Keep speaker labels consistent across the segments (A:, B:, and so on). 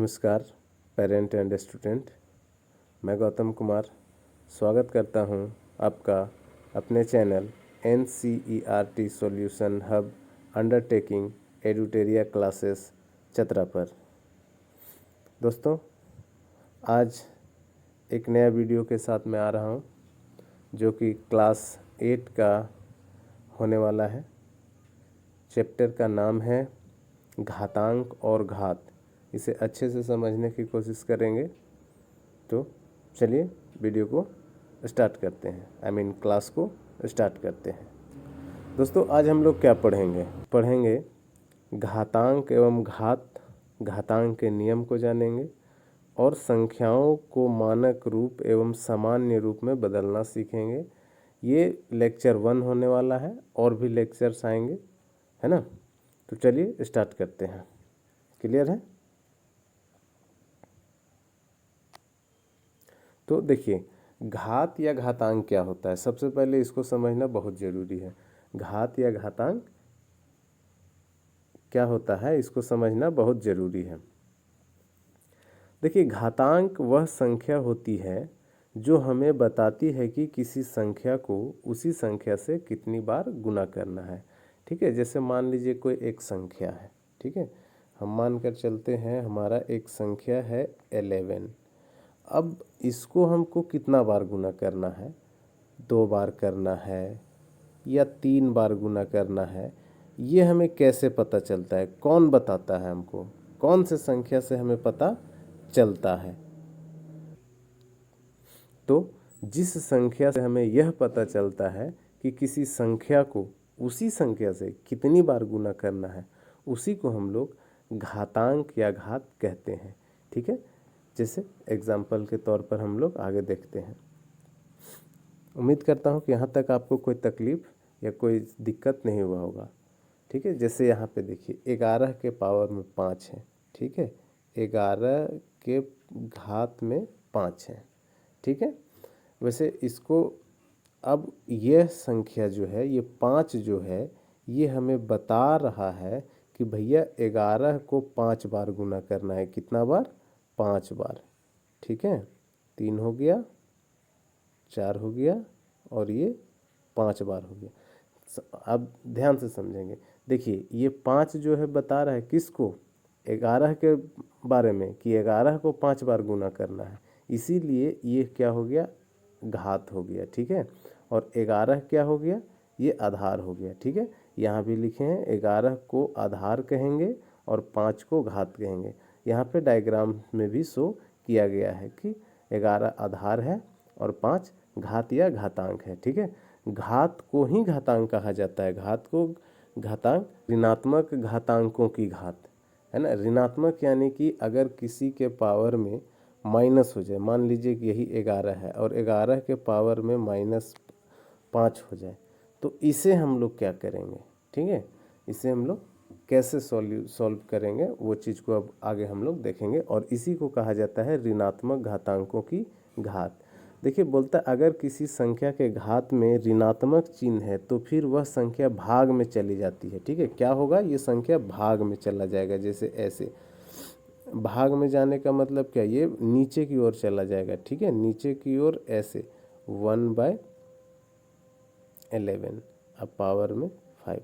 A: नमस्कार parent and student, मैं गौतम कुमार स्वागत करता हूं आपका अपने channel NCERT solution hub undertaking Eduteria classes Chatra पर। दोस्तों, आज एक नया वीडियो के साथ मैं आ रहा हूं जो कि क्लास 8 का होने वाला है। चैप्टर का नाम है घातांक और घात। इसे अच्छे से समझने की कोशिश करेंगे। तो चलिए वीडियो को स्टार्ट करते हैं, क्लास को स्टार्ट करते हैं। दोस्तों, आज हम लोग क्या पढ़ेंगे घातांक एवं घात, घातांक के नियम को जानेंगे और संख्याओं को मानक रूप एवं सामान्य रूप में बदलना सीखेंगे। ये लेक्चर 1 होने वाला है और भी लेक्चर्स आएंगे, है ना। तो चलिए स्टार्ट करते हैं। क्लियर है? तो देखिए, घात या घातांक क्या होता है, सबसे पहले इसको समझना बहुत ज़रूरी है। घात या घातांक क्या होता है, इसको समझना बहुत ज़रूरी है। देखिए, घातांक वह संख्या होती है जो हमें बताती है कि किसी संख्या को उसी संख्या से कितनी बार गुना करना है। ठीक है, जैसे मान लीजिए कोई एक संख्या है, ठीक है, हम मान कर चलते हैं हमारा एक संख्या है 11। अब इसको हमको कितना बार गुना करना है, 2 बार करना है या 3 बार गुना करना है, ये हमें कैसे पता चलता है? कौन बताता है हमको? कौन से संख्या से हमें पता चलता है? तो जिस संख्या से हमें यह पता चलता है कि किसी संख्या को उसी संख्या से कितनी बार गुना करना है, उसी को हम लोग घातांक या घात कहते हैं। ठीक है, जैसे एग्जाम्पल के तौर पर हम लोग आगे देखते हैं। उम्मीद करता हूँ कि यहाँ तक आपको कोई तकलीफ या कोई दिक्कत नहीं हुआ होगा। ठीक है, जैसे यहाँ पे देखिए 11 के पावर में 5 है। ठीक है, 11 के घात में 5 है। ठीक है, वैसे इसको अब यह संख्या जो है, ये 5 जो है, ये हमें बता रहा है कि भैया 11 को 5 बार गुना करना है। कितना बार? 5 बार। ठीक है, 3 हो गया, 4 हो गया और ये 5 बार हो गया। अब ध्यान से समझेंगे। देखिए, ये 5 जो है बता रहा है किसको? 11 के बारे में, कि 11 को 5 बार गुना करना है। इसीलिए ये क्या हो गया? घात हो गया। ठीक है, और 11 क्या हो गया? ये आधार हो गया। ठीक है, यहाँ भी लिखे हैं 11 को आधार कहेंगे और 5 को घात कहेंगे। यहाँ पे डायग्राम में भी शो किया गया है कि 11 आधार है और 5 घात या घातांक है। ठीक है, घात को ही घातांक कहा जाता है। घात को घातांक, ऋणात्मक घातांकों की घात, है ना। ऋणात्मक यानी कि अगर किसी के पावर में माइनस हो जाए, मान लीजिए कि यही 11 है और 11 के पावर में -5 हो जाए, तो इसे हम लोग क्या करेंगे? ठीक है, इसे हम लोग कैसे सॉल्व करेंगे, वो चीज़ को अब आगे हम लोग देखेंगे। और इसी को कहा जाता है ऋणात्मक घातांकों की घात। देखिए, बोलता अगर किसी संख्या के घात में ऋणात्मक चिन्ह है तो फिर वह संख्या भाग में चली जाती है। ठीक है, क्या होगा? ये संख्या भाग में चला जाएगा। जैसे ऐसे भाग में जाने का मतलब क्या? ये नीचे की ओर चला जाएगा। ठीक है, नीचे की ओर ऐसे 1/11 अब पावर में 5।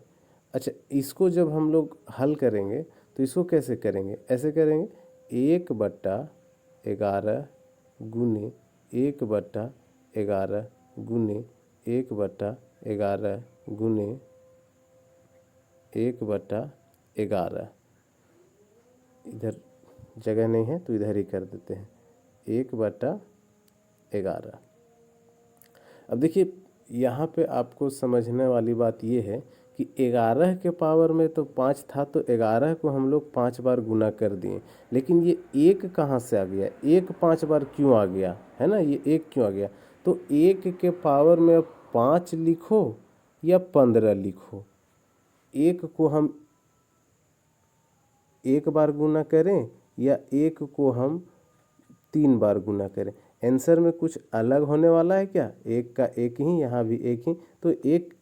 A: अच्छा, इसको जब हम लोग हल करेंगे तो इसको कैसे करेंगे? ऐसे करेंगे 1/11 गुने 1/11 गुने 1/11 गुने 1/11। इधर जगह नहीं है तो इधर ही कर देते हैं 1/11। अब देखिए, यहाँ पे आपको समझने वाली बात ये है कि 11 के पावर में तो 5 था, तो 11 को हम लोग 5 बार गुना कर दिए। लेकिन ये 1 कहाँ से आ गया? 1 5 बार क्यों आ गया, है ना? ये 1 क्यों आ गया? तो 1 के पावर में अब 5 लिखो या 15 लिखो, 1 को हम 1 बार गुना करें या 1 को हम 3 बार गुना करें, आंसर में कुछ अलग होने वाला है क्या? 1 का 1 ही, यहाँ भी 1 ही। तो 1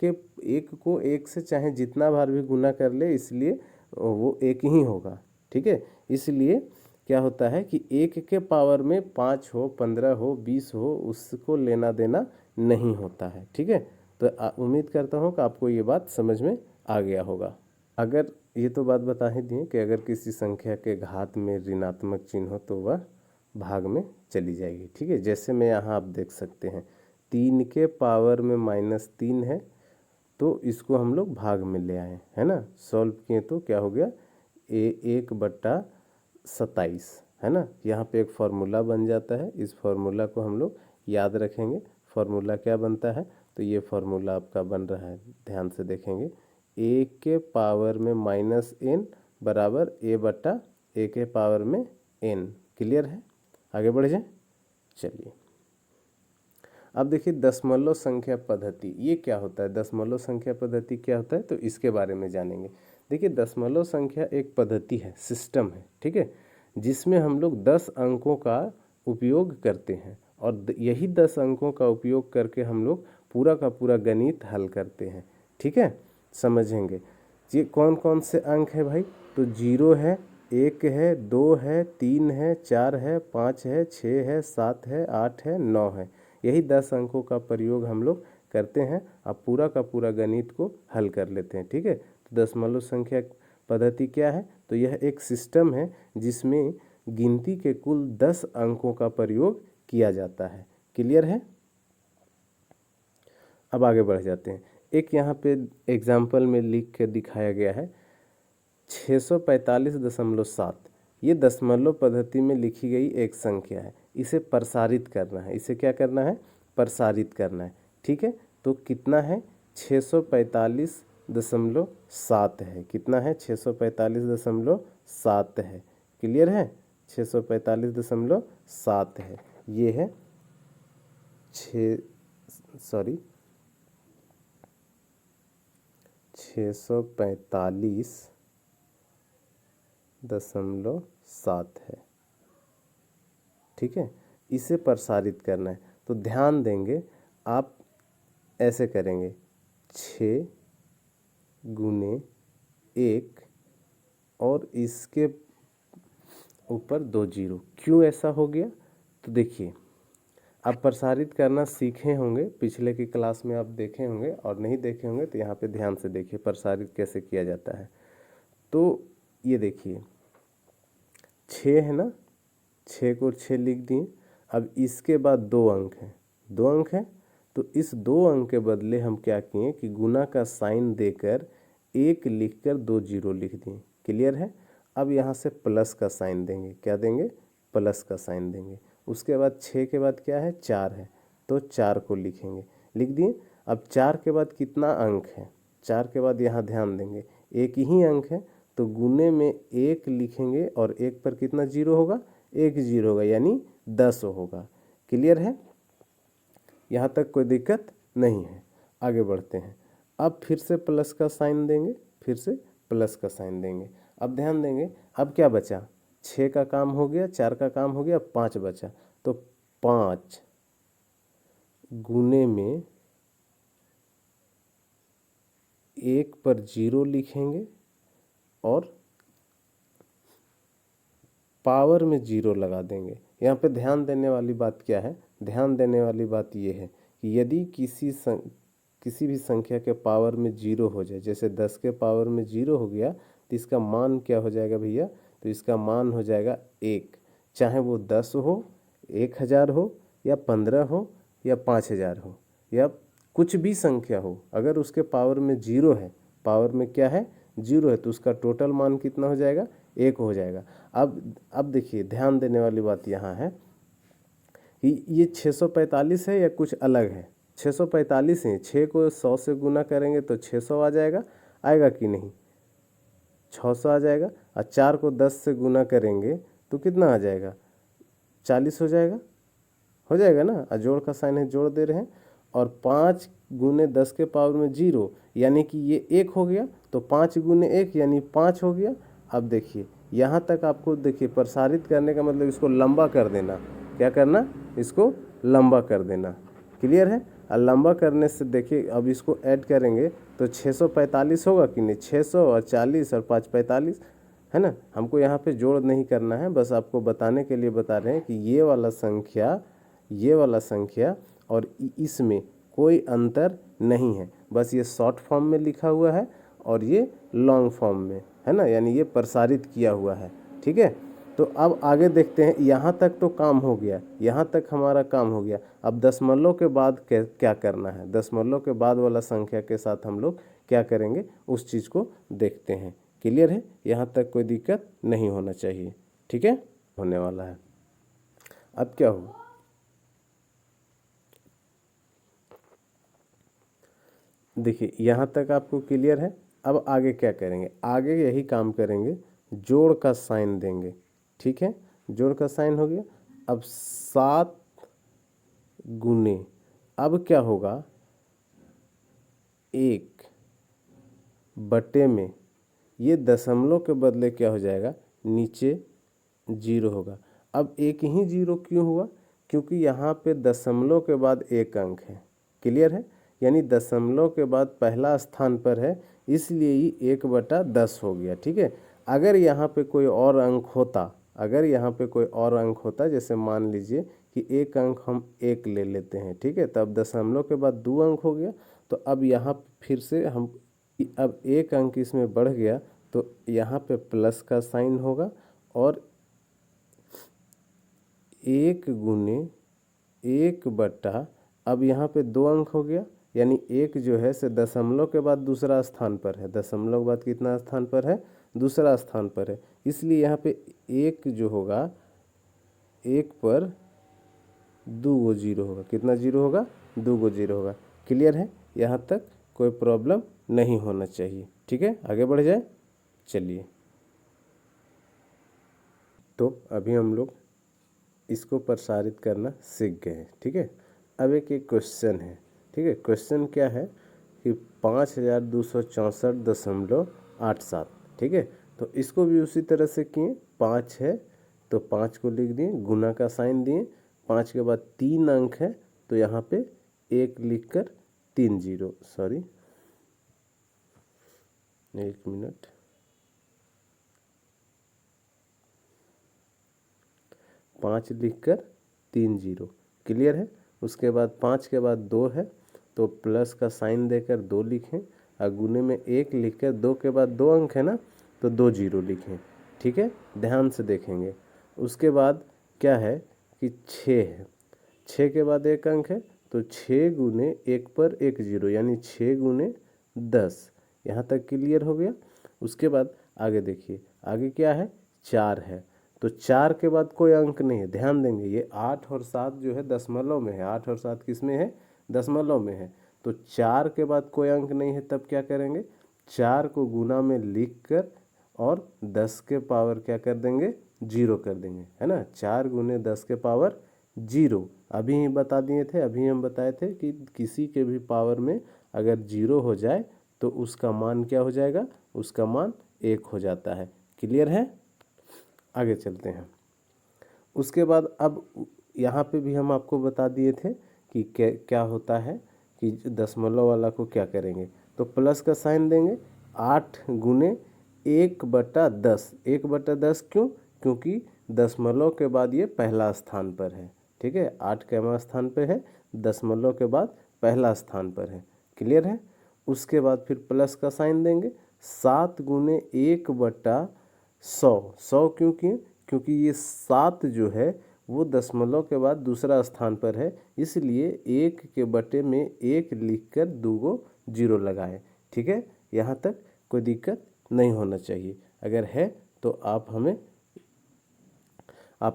A: को 1 से चाहे जितना बार भी गुना कर ले, इसलिए वो 1 ही होगा। ठीक है, इसलिए क्या होता है कि 1 के पावर में 5 हो, 15 हो, 20 हो, उसको लेना देना नहीं होता है। ठीक है, तो उम्मीद करता हूँ कि आपको ये बात समझ में आ गया होगा। अगर ये तो बात बता ही दिए कि अगर किसी संख्या के घात में ऋणात्मक चिन्ह हो तो वह भाग में चली जाएगी। ठीक है, जैसे मैं यहाँ आप देख सकते हैं 3 के पावर में -3 है, तो इसको हम लोग भाग में ले आए, है ना। सॉल्व किए तो क्या हो गया, 1/27, है ना। यहाँ पे एक फार्मूला बन जाता है, इस फार्मूला को हम लोग याद रखेंगे। फार्मूला क्या बनता है, तो ये फार्मूला आपका बन रहा है, ध्यान से देखेंगे। a के पावर में -n बराबर a के पावर में n। क्लियर है, आगे बढ़ जाए। चलिए अब देखिए दशमलव संख्या पद्धति, ये क्या होता है, दशमलव संख्या पद्धति क्या होता है, तो इसके बारे में जानेंगे। देखिए दशमलव संख्या एक पद्धति है, सिस्टम है, ठीक है, जिसमें हम लोग 10 अंकों का उपयोग करते हैं और यही 10 अंकों का उपयोग करके हम लोग पूरा का पूरा गणित हल करते हैं। ठीक है, समझेंगे। ये कौन कौन से अंक है भाई, तो 0 है, 1 है, 2 है, 3 है, 4 है, 5 है, 6 है, 7 है, 8 है, 9 है। यही 10 अंकों का प्रयोग हम लोग करते हैं, आप पूरा का पूरा गणित को हल कर लेते हैं। ठीक है, तो दशमलव संख्या पद्धति क्या है, तो यह एक सिस्टम है जिसमें गिनती के कुल 10 अंकों का प्रयोग किया जाता है। क्लियर है, अब आगे बढ़ जाते हैं। एक यहाँ पे एग्जाम्पल में लिख के दिखाया गया है 645.7, ये दशमलव पद्धति में लिखी गई एक संख्या है। इसे प्रसारित करना है, इसे क्या करना है, प्रसारित करना है। ठीक है, तो कितना है, 645.7 है। कितना है, 645.7 है। क्लियर है, 645.7 है। ये है 645.7 है। ठीक है, इसे प्रसारित करना है तो ध्यान देंगे आप, ऐसे करेंगे 6 गुने 1 और इसके ऊपर 2 जीरो। क्यों ऐसा हो गया, तो देखिए आप प्रसारित करना सीखे होंगे, पिछले की क्लास में आप देखे होंगे, और नहीं देखे होंगे तो यहाँ पे ध्यान से देखिए प्रसारित कैसे किया जाता है। तो ये देखिए 6 है ना, 6 को 6 लिख दिए। अब इसके बाद 2 अंक हैं, 2 अंक हैं, तो इस 2 अंक के बदले हम क्या किए कि गुना का साइन देकर 1 लिखकर 2 जीरो लिख दिए। क्लियर है, अब यहाँ से प्लस का साइन देंगे, क्या देंगे, प्लस का साइन देंगे। उसके बाद 6 के बाद क्या है, 4 है, तो 4 को लिखेंगे, लिख दिए। अब 4 के बाद कितना अंक है, 4 के बाद यहाँ ध्यान देंगे एक ही अंक है, तो गुने में 1 लिखेंगे और 1 पर कितना जीरो होगा, 1 जीरो होगा, यानी 10 होगा। क्लियर है, यहाँ तक कोई दिक्कत नहीं है। आगे बढ़ते हैं, अब फिर से प्लस का साइन देंगे, फिर से प्लस का साइन देंगे। अब ध्यान देंगे, अब क्या बचा, 6 का काम हो गया, 4 का काम हो गया, 5 बचा, तो 5 गुने में 1 पर जीरो लिखेंगे और पावर में जीरो लगा देंगे। यहाँ पे ध्यान देने वाली बात क्या है, ध्यान देने वाली बात ये है कि यदि किसी भी संख्या के पावर में जीरो हो जाए, जैसे 10 के पावर में जीरो हो गया, तो इसका मान क्या हो जाएगा भैया, तो इसका मान हो जाएगा 1। चाहे वो 10 हो, 1000 हो, या 15 हो, या 5000 हो, या कुछ भी संख्या हो, अगर उसके पावर में जीरो है, पावर में क्या है, जीरो है, तो उसका टोटल मान कितना हो जाएगा, 1 हो जाएगा। अब देखिए ध्यान देने वाली बात यहाँ है कि ये 645 है या कुछ अलग है, 645 है। 6 को 100 से गुना करेंगे तो 600 आ जाएगा, आएगा कि नहीं, 600 आ जाएगा। और 4 को 10 से गुना करेंगे तो कितना आ जाएगा, 40 हो जाएगा ना। और जोड़ का साइन है, जोड़ दे रहे हैं। और 5 गुने 10 के पावर में जीरो, यानी कि ये 1 हो गया, तो 5 गुने 1 यानी 5 हो गया। अब देखिए यहाँ तक आपको देखिए प्रसारित करने का मतलब इसको लंबा कर देना, क्या करना, इसको लंबा कर देना। क्लियर है, और लंबा करने से देखिए अब इसको ऐड करेंगे तो 645 होगा कि नहीं, 600 और 40 और 5 45, है ना। हमको यहाँ पे जोड़ नहीं करना है, बस आपको बताने के लिए बता रहे हैं कि ये वाला संख्या और इसमें कोई अंतर नहीं है, बस ये शॉर्ट फॉर्म में लिखा हुआ है और ये लॉन्ग फॉर्म में, है ना, यानी ये प्रसारित किया हुआ है। ठीक है, तो अब आगे देखते हैं। यहाँ तक तो काम हो गया, यहाँ तक हमारा काम हो गया। अब दशमलव के बाद क्या करना है, दशमलव के बाद वाला संख्या के साथ हम लोग क्या करेंगे उस चीज़ को देखते हैं। क्लियर है, यहाँ तक कोई दिक्कत नहीं होना चाहिए। ठीक है, होने वाला है। अब क्या हो, देखिए यहाँ तक आपको क्लियर है। अब आगे क्या करेंगे, आगे यही काम करेंगे, जोड़ का साइन देंगे। ठीक है, जोड़ का साइन हो गया। अब 7 गुने, अब क्या होगा, 1 में ये दशमलव के बदले क्या हो जाएगा, नीचे 0 होगा। अब एक ही 0 क्यों हुआ, क्योंकि यहाँ पे दशमलव के बाद एक अंक है। क्लियर है, यानी दशमलव के बाद पहला स्थान पर है, इसलिए ही 1/10 हो गया। ठीक है, अगर यहाँ पे कोई और अंक होता, अगर यहाँ पे कोई और अंक होता, जैसे मान लीजिए कि एक अंक हम 1 ले लेते हैं। ठीक है, तब दशमलव के बाद 2 अंक हो गया, तो अब यहाँ फिर से हम, अब एक अंक इसमें बढ़ गया, तो यहाँ पे प्लस का साइन होगा और 1 गुने 1/, अब यहाँ पे 2 अंक हो गया, यानी 1 जो है से दशमलव के बाद दूसरा स्थान पर है। दशमलव के बाद कितना स्थान पर है, दूसरा स्थान पर है, इसलिए यहाँ पे 1 जो होगा, 1 पर 2 गो 0 होगा। कितना 0 होगा, 2 गो 0 होगा। क्लियर है, यहाँ तक कोई प्रॉब्लम नहीं होना चाहिए। ठीक है, आगे बढ़ जाए। चलिए, तो अभी हम लोग इसको प्रसारित करना सीख गए हैं। ठीक है, अब एक क्वेश्चन है। ठीक है, क्वेश्चन क्या है कि 5264.87। ठीक है, तो इसको भी उसी तरह से किए। 5 है तो 5 को लिख दिए, गुना का साइन दिए। 5 के बाद 3 अंक है, तो यहाँ पे 1 लिख कर 3 0, सॉरी 1 मिनट, 5 लिख कर 3 0। क्लियर है, उसके बाद 5 के बाद 2 है, तो प्लस का साइन देकर 2 लिखें, और गुने में 1 लिख कर 2 के बाद 2 अंक है ना, तो 2 0 लिखें। ठीक है, ध्यान से देखेंगे। उसके बाद क्या है कि 6 है, 6 के बाद 1 अंक है, तो 6 गुने 1 पर 1 0, यानी 6 गुने 10। यहाँ तक क्लियर हो गया। उसके बाद आगे देखिए, आगे क्या है, 4 है, तो 4 के बाद कोई अंक नहीं है। ध्यान देंगे, ये 8 और 7 जो है दशमलव में है, 8 और 7 किस में है, दशमलव में है। तो 4 के बाद कोई अंक नहीं है, तब क्या करेंगे, 4 को गुना में लिख कर और 10 के पावर क्या कर देंगे, 0 कर देंगे, है ना। 4 गुने 10 के पावर 0, अभी ही बता दिए थे, अभी हम बताए थे कि किसी के भी पावर में अगर 0 हो जाए तो उसका मान क्या हो जाएगा, उसका मान 1 हो जाता है। क्लियर है, आगे चलते हैं। उसके बाद अब यहाँ पे भी हम आपको बता दिए थे कि क्या होता है कि दशमलव वाला को क्या करेंगे, तो प्लस का साइन देंगे। 8 गुने 1/10, 1/10 क्यों, क्योंकि दशमलव के बाद ये पहला स्थान पर है। ठीक है, 8 केवां स्थान पर है, दशमलव के बाद पहला स्थान पर है। क्लियर है, उसके बाद फिर प्लस का साइन देंगे। 7 गुने 1/100, 100 क्यों किए, क्योंकि ये 7 जो है वो दशमलव के बाद दूसरा स्थान पर है, इसलिए 1 के बटे में 1 लिख कर 2 गो 0 लगाए। ठीक है, यहाँ तक कोई दिक्कत नहीं होना चाहिए। अगर है तो आप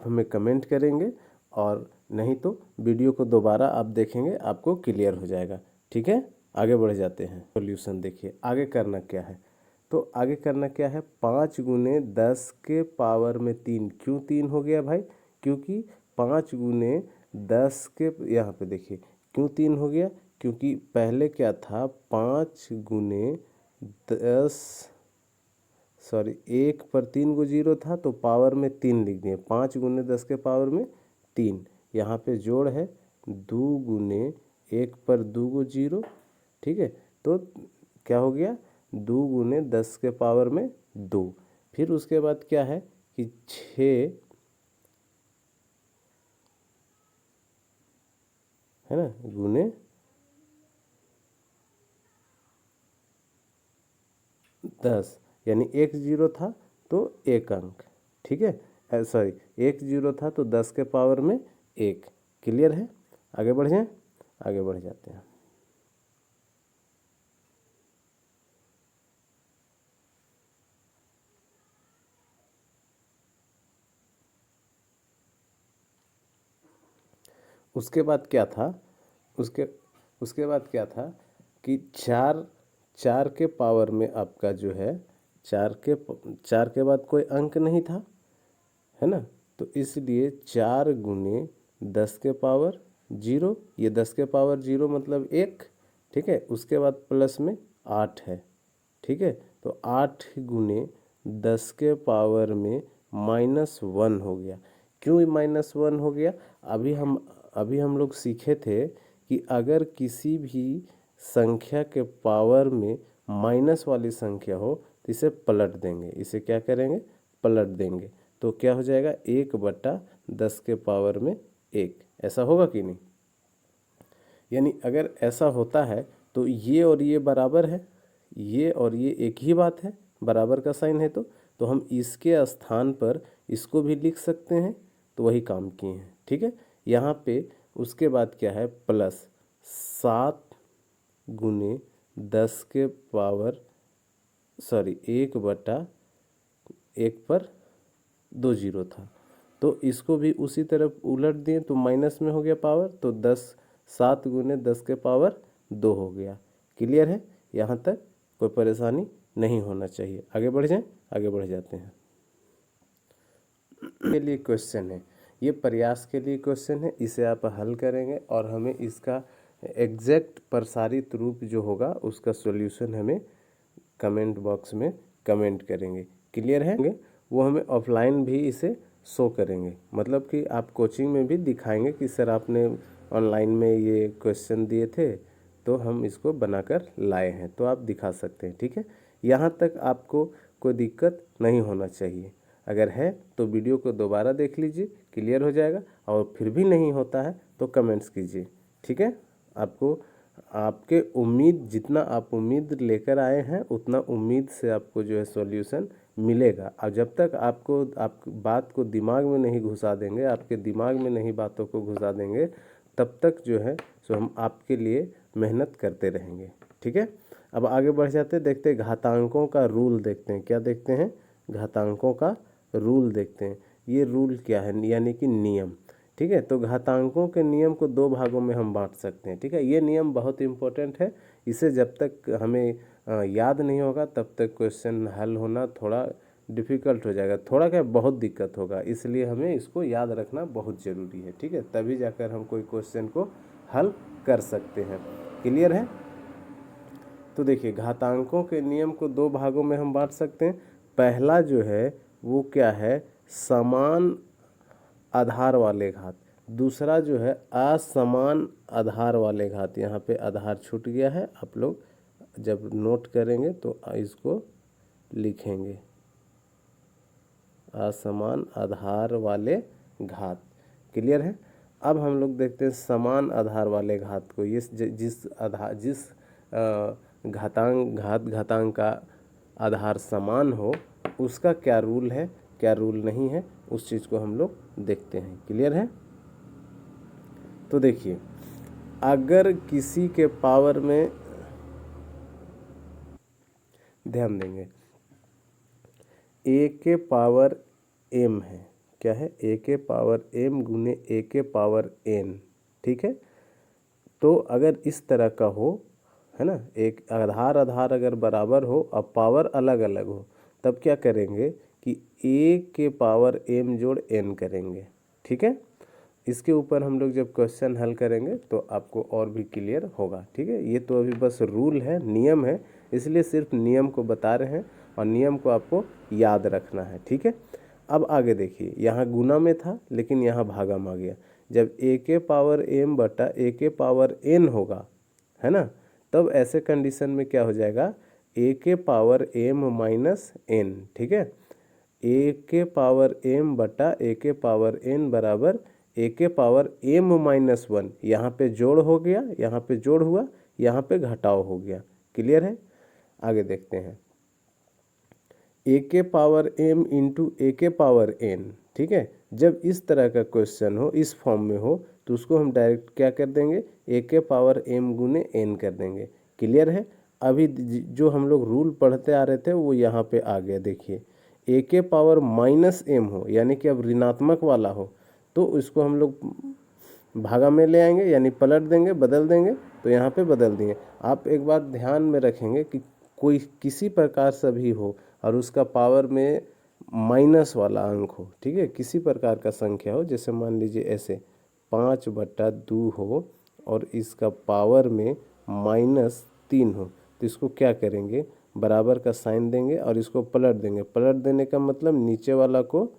A: हमें कमेंट करेंगे, और नहीं तो वीडियो को दोबारा आप देखेंगे, आपको क्लियर हो जाएगा। ठीक है, आगे बढ़ जाते हैं। सॉल्यूशन देखिए, आगे करना क्या है, तो आगे करना क्या है, 5 गुने 10 के पावर में 3। क्यों 3 हो गया भाई, क्योंकि 5 गुने 10 के, यहाँ पे देखिए क्यों 3 हो गया, क्योंकि पहले क्या था, 5 गुने 10, सॉरी 1 पर 3 गो 0 था, तो पावर में 3 लिख दिए। 5 गुने 10 के पावर में 3, यहाँ पे जोड़ है 2 गुने 1 पर 2 गो 0। ठीक है, तो क्या हो गया, 2 गुने 10 के पावर में 2, फिर उसके बाद क्या है कि 6 है ना गुने 10, यानी एक जीरो था तो एक अंक, ठीक है, सॉरी एक जीरो था तो 10 के पावर में एक। क्लियर है? आगे बढ़ जाएं, आगे बढ़ जाते हैं। उसके बाद क्या था, उसके उसके बाद क्या था कि चार चार के पावर में आपका जो है चार के बाद कोई अंक नहीं था, है ना, तो इसलिए 4 गुने 10 के पावर 0, ये 10 के पावर 0 मतलब एक, ठीक है। उसके बाद प्लस में 8 है, ठीक है, तो 8 गुने 10 के पावर में -1 हो गया। क्यों -1 हो गया? अभी हम लोग सीखे थे कि अगर किसी भी संख्या के पावर में माइनस वाली संख्या हो तो इसे पलट देंगे। इसे क्या करेंगे? पलट देंगे। तो क्या हो जाएगा? 1/10 के पावर में 1, ऐसा होगा कि नहीं? यानी अगर ऐसा होता है तो ये और ये बराबर है, ये और ये एक ही बात है, बराबर का साइन है तो हम इसके स्थान पर इसको भी लिख सकते हैं, तो वही काम किए हैं, ठीक है। यहाँ पे उसके बाद क्या है? प्लस 7 गुने 10 के पावर, सॉरी 1/1 पर 2 जीरो था, तो इसको भी उसी तरफ उलट दिए तो माइनस में हो गया पावर, तो 7 गुने 10 के पावर 2 हो गया। क्लियर है? यहाँ तक कोई परेशानी नहीं होना चाहिए। आगे बढ़ जाएं, आगे बढ़ जाते हैं। के लिए क्वेश्चन है, ये प्रयास के लिए क्वेश्चन है, इसे आप हल करेंगे और हमें इसका एग्जैक्ट प्रसारित रूप जो होगा उसका सॉल्यूशन हमें कमेंट बॉक्स में कमेंट करेंगे। क्लियर है? वो हमें ऑफलाइन भी इसे शो करेंगे, मतलब कि आप कोचिंग में भी दिखाएंगे कि सर आपने ऑनलाइन में ये क्वेश्चन दिए थे तो हम इसको बनाकर लाए हैं, तो आप दिखा सकते हैं, ठीक है। यहाँ तक आपको कोई दिक्कत नहीं होना चाहिए। अगर है तो वीडियो को दोबारा देख लीजिए, क्लियर हो जाएगा, और फिर भी नहीं होता है तो कमेंट्स कीजिए, ठीक है। आपको आपके उम्मीद, जितना आप उम्मीद लेकर आए हैं उतना उम्मीद से आपको जो है सॉल्यूशन मिलेगा। और जब तक आप बात को दिमाग में नहीं घुसा देंगे, आपके दिमाग में नहीं बातों को घुसा देंगे, तब तक जो है सो हम आपके लिए मेहनत करते रहेंगे, ठीक है। अब आगे बढ़ जाते, देखते घातांकों का रूल देखते हैं। क्या देखते हैं? घातांकों का रूल देखते हैं। ये रूल क्या है? यानी कि नियम, ठीक है। तो घातांकों के नियम को 2 भागों में हम बांट सकते हैं, ठीक है। ये नियम बहुत इंपॉर्टेंट है, इसे जब तक हमें याद नहीं होगा तब तक क्वेश्चन हल होना थोड़ा डिफ़िकल्ट हो जाएगा, थोड़ा क्या बहुत दिक्कत होगा, इसलिए हमें इसको याद रखना बहुत ज़रूरी है, ठीक है। तभी जाकर हम कोई क्वेश्चन को हल कर सकते हैं। क्लियर है? तो देखिए घातांकों के नियम को 2 भागों में हम बांट सकते हैं। पहला जो है वो क्या है? समान आधार वाले घात। दूसरा जो है असमान आधार वाले घात। यहाँ पे आधार छूट गया है, आप लोग जब नोट करेंगे तो इसको लिखेंगे, असमान आधार वाले घात। क्लियर है? अब हम लोग देखते हैं समान आधार वाले घात को। ये जिस घातांक का आधार समान हो उसका क्या रूल है, क्या रूल नहीं है, उस चीज़ को हम लोग देखते हैं। क्लियर है? तो देखिए अगर किसी के पावर में, ध्यान देंगे, a के पावर m है, क्या है? a के पावर m गुने a के पावर n, ठीक है। तो अगर इस तरह का हो, है ना, एक आधार अगर बराबर हो और पावर अलग अलग हो, तब क्या करेंगे कि a के पावर m जोड़ n करेंगे, ठीक है। इसके ऊपर हम लोग जब क्वेश्चन हल करेंगे तो आपको और भी क्लियर होगा, ठीक है। ये तो अभी बस रूल है, नियम है, इसलिए सिर्फ नियम को बता रहे हैं और नियम को आपको याद रखना है, ठीक है। अब आगे देखिए, यहाँ गुना में था लेकिन यहाँ भागा में आ गया। जब a के पावर m बटा a के पावर n होगा, है ना, तब ऐसे कंडीशन में क्या हो जाएगा? a के पावर m माइनस n, ठीक है। ए के पावर m बटा ए के पावर n बराबर ए के पावर m-1। यहाँ पे जोड़ हो गया, यहाँ पे जोड़ हुआ, यहाँ पे घटाव हो गया। क्लियर है? आगे देखते हैं। ए के पावर m इंटू ए के पावर n, ठीक है। जब इस तरह का क्वेश्चन हो, इस फॉर्म में हो, तो उसको हम डायरेक्ट क्या कर देंगे, ए के पावर m गुने n कर देंगे। क्लियर है? अभी जो हम लोग रूल पढ़ते आ रहे थे वो यहाँ पे आ गया। देखिए, ए के पावर -m हो, यानी कि अब ऋणात्मक वाला हो, तो इसको हम लोग भागा में ले आएंगे, यानी पलट देंगे, बदल देंगे। तो यहाँ पे बदल दिए। आप एक बात ध्यान में रखेंगे कि कोई किसी प्रकार से भी हो और उसका पावर में माइनस वाला अंक हो, ठीक है, किसी प्रकार का संख्या हो, जैसे मान लीजिए ऐसे 5/2 हो और इसका पावर में -3 हो, तो इसको क्या करेंगे, बराबर का साइन देंगे और इसको पलट देंगे। पलट देने का मतलब नीचे वाला को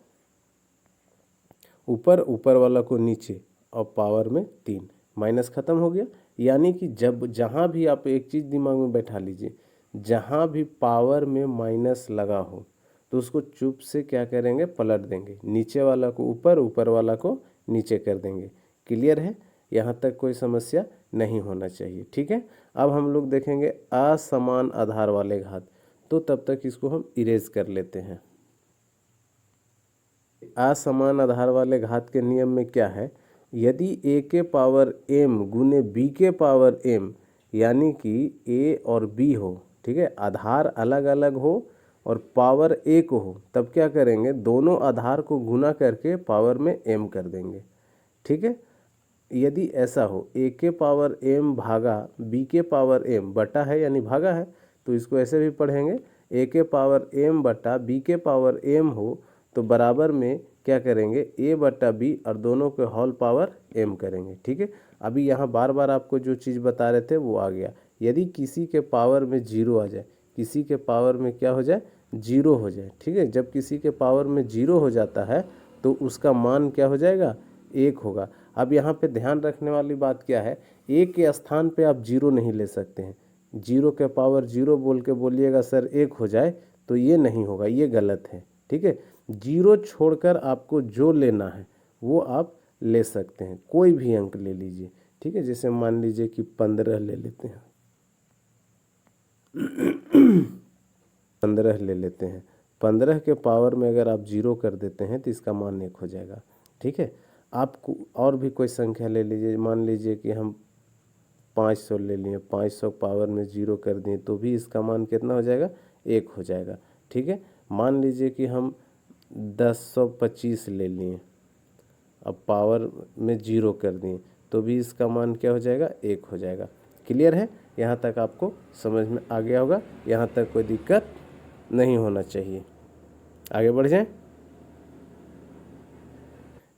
A: ऊपर, ऊपर वाला को नीचे, और पावर में 3, माइनस खत्म हो गया। यानी कि जब जहाँ भी आप एक चीज़ दिमाग में बैठा लीजिए, जहाँ भी पावर में माइनस लगा हो तो उसको चुप से क्या करेंगे, पलट देंगे, नीचे वाला को ऊपर, ऊपर वाला को नीचे कर देंगे। क्लियर है? यहाँ तक कोई समस्या नहीं होना चाहिए, ठीक है। अब हम लोग देखेंगे असमान आधार वाले घात, तो तब तक इसको हम इरेज कर लेते हैं। असमान आधार वाले घात के नियम में क्या है, यदि a के पावर m गुने b के पावर m, यानी कि a और b हो, ठीक है, आधार अलग अलग हो और पावर एक हो, तब क्या करेंगे, दोनों आधार को गुना करके पावर में m कर देंगे। ठीक है, यदि ऐसा हो a के पावर m भागा b के पावर m, बटा है यानी भागा है, तो इसको ऐसे भी पढ़ेंगे, a के पावर m बटा b के पावर m हो, तो बराबर में क्या करेंगे, a बटा b और दोनों के होल पावर m करेंगे। ठीक है, अभी यहाँ बार बार आपको जो चीज़ बता रहे थे वो आ गया। यदि किसी के पावर में 0 आ जाए, किसी के पावर में क्या हो जाए, 0 हो जाए, ठीक है, जब किसी के पावर में 0 हो जाता है तो उसका मान क्या हो जाएगा, 1 होगा। अब यहाँ पे ध्यान रखने वाली बात क्या है, 1 के स्थान पे आप 0 नहीं ले सकते हैं। 0 के पावर 0 बोल के बोलिएगा सर 1 हो जाए, तो ये नहीं होगा, ये गलत है। ठीक है, 0 छोड़कर आपको जो लेना है वो आप ले सकते हैं, कोई भी अंक ले लीजिए। ठीक है, जैसे मान लीजिए कि 15 ले लेते हैं 15 ले लेते हैं। 15 के पावर में अगर आप 0 कर देते हैं तो इसका मान 1 हो जाएगा। ठीक है, आपको और भी कोई संख्या ले लीजिए, मान लीजिए कि हम 500 ले लिए, 500 पावर में 0 कर दिए तो भी इसका मान कितना हो जाएगा, 1 हो जाएगा। ठीक है, मान लीजिए कि हम 1025 ले लिए, अब पावर में 0 कर दिए तो भी इसका मान क्या हो जाएगा, 1 हो जाएगा। क्लियर है? यहाँ तक आपको समझ में आ गया होगा, यहाँ तक कोई दिक्कत नहीं होना चाहिए। आगे बढ़ जाएं।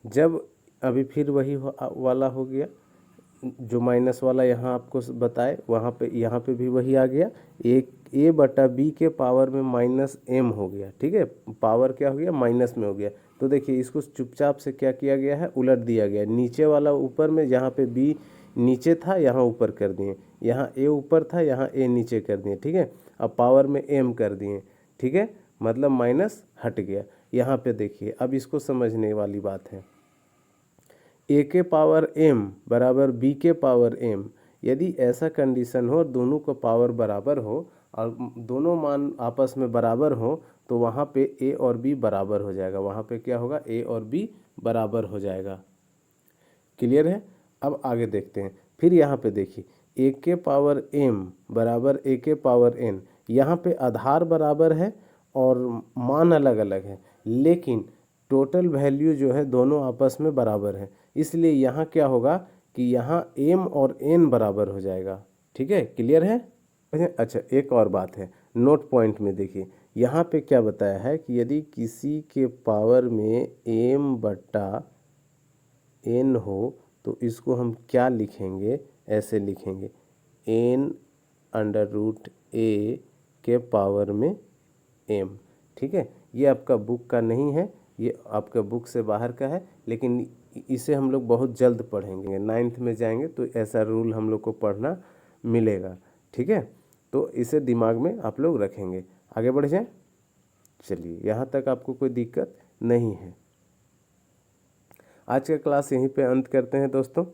A: जब अभी फिर वही वाला हो गया, जो माइनस वाला यहाँ आपको बताए, वहाँ पे यहाँ पे भी वही आ गया, एक a बटा b के पावर में -m हो गया। ठीक है, पावर क्या हो गया, माइनस में हो गया। तो देखिए इसको चुपचाप से क्या किया गया है, उलट दिया गया। नीचे वाला ऊपर में, जहाँ पे b नीचे था यहाँ ऊपर कर दिए, यहाँ a ऊपर था यहाँ a नीचे कर दिए। ठीक है, अब पावर में m कर दिए। ठीक है, मतलब माइनस हट गया। यहाँ पे देखिए, अब इसको समझने वाली बात है, a के पावर m बराबर b के पावर m, यदि ऐसा कंडीशन हो, दोनों का पावर बराबर हो और दोनों मान आपस में बराबर हो, तो वहाँ पे a और b बराबर हो जाएगा। वहाँ पे क्या होगा, a और b बराबर हो जाएगा। क्लियर है? अब आगे देखते हैं। फिर यहाँ पे देखिए, a के पावर m बराबर a के पावर n, यहाँ पे आधार बराबर है और मान अलग अलग है, लेकिन टोटल वैल्यू जो है दोनों आपस में बराबर है। इसलिए यहाँ क्या होगा कि यहाँ m और n बराबर हो जाएगा। ठीक है, क्लियर है? अच्छा, एक और बात है, नोट पॉइंट में देखिए, यहाँ पे क्या बताया है कि यदि किसी के पावर में m बटा n हो तो इसको हम क्या लिखेंगे, ऐसे लिखेंगे, n√a के पावर में m। ठीक है, ये आपका बुक का नहीं है, ये आपका बुक से बाहर का है, लेकिन इसे हम लोग बहुत जल्द पढ़ेंगे। 9th में जाएंगे तो ऐसा रूल हम लोग को पढ़ना मिलेगा। ठीक है, तो इसे दिमाग में आप लोग रखेंगे। आगे बढ़ जाएं। चलिए यहाँ तक आपको कोई दिक्कत नहीं है। आज का क्लास यहीं पे अंत करते हैं दोस्तों।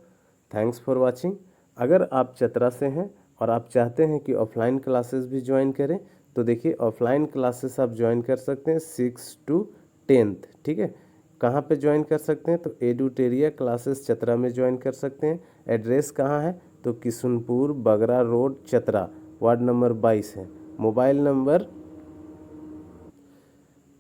A: Thanks for watching. अगर आप चतरा से हैं और आप चाहते हैं कि ऑफलाइन क्लासेस भी ज्वाइन करें तो देखिए ऑफलाइन क्लासेस आप ज्वाइन कर सकते हैं 6 to 10th, ठीक है। कहाँ पे ज्वाइन कर सकते हैं तो एडुटेरिया क्लासेस चतरा में ज्वाइन कर सकते हैं। एड्रेस कहाँ है तो किशुनपुर बगरा रोड चतरा, वार्ड नंबर 22 है। मोबाइल नंबर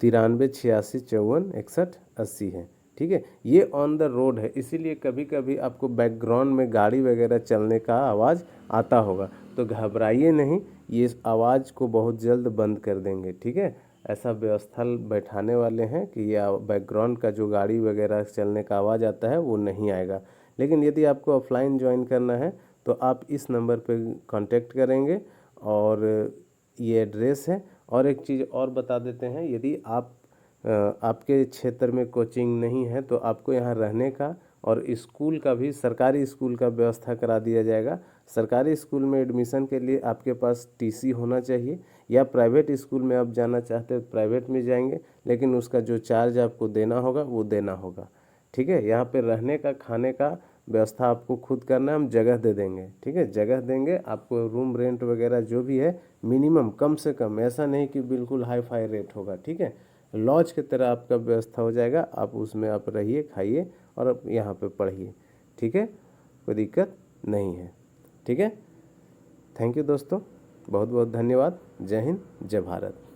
A: 9386546180 है, ठीक है। ये ऑन द रोड है, इसीलिए कभी कभी आपको बैकग्राउंड में गाड़ी वगैरह चलने का आवाज़ आता होगा, तो घबराइए नहीं, ये आवाज़ को बहुत जल्द बंद कर देंगे, ठीक है। ऐसा व्यवस्था बैठाने वाले हैं कि ये बैकग्राउंड का जो गाड़ी वगैरह चलने का आवाज़ आता है वो नहीं आएगा। लेकिन यदि आपको ऑफलाइन ज्वाइन करना है तो आप इस नंबर पे कांटेक्ट करेंगे और ये एड्रेस है। और एक चीज़ और बता देते हैं, यदि आपके क्षेत्र में कोचिंग नहीं है तो आपको यहाँ रहने का और स्कूल का भी, सरकारी स्कूल का व्यवस्था करा दिया जाएगा। सरकारी स्कूल में एडमिशन के लिए आपके पास टीसी होना चाहिए, या प्राइवेट स्कूल में आप जाना चाहते हो प्राइवेट में जाएंगे, लेकिन उसका जो चार्ज आपको देना होगा वो देना होगा, ठीक है। यहाँ पे रहने का खाने का व्यवस्था आपको खुद करना है, हम जगह दे देंगे, ठीक है। जगह देंगे आपको, रूम रेंट वगैरह जो भी है मिनिमम, कम से कम, ऐसा नहीं कि बिल्कुल हाई फाई रेट होगा, ठीक है। लॉज की तरह आपका व्यवस्था हो जाएगा, आप उसमें आप रहिए, खाइए और आप यहाँ पे पढ़िए, ठीक है। कोई दिक्कत नहीं है, ठीक है। थैंक यू दोस्तों, बहुत बहुत धन्यवाद। जय हिंद, जय भारत।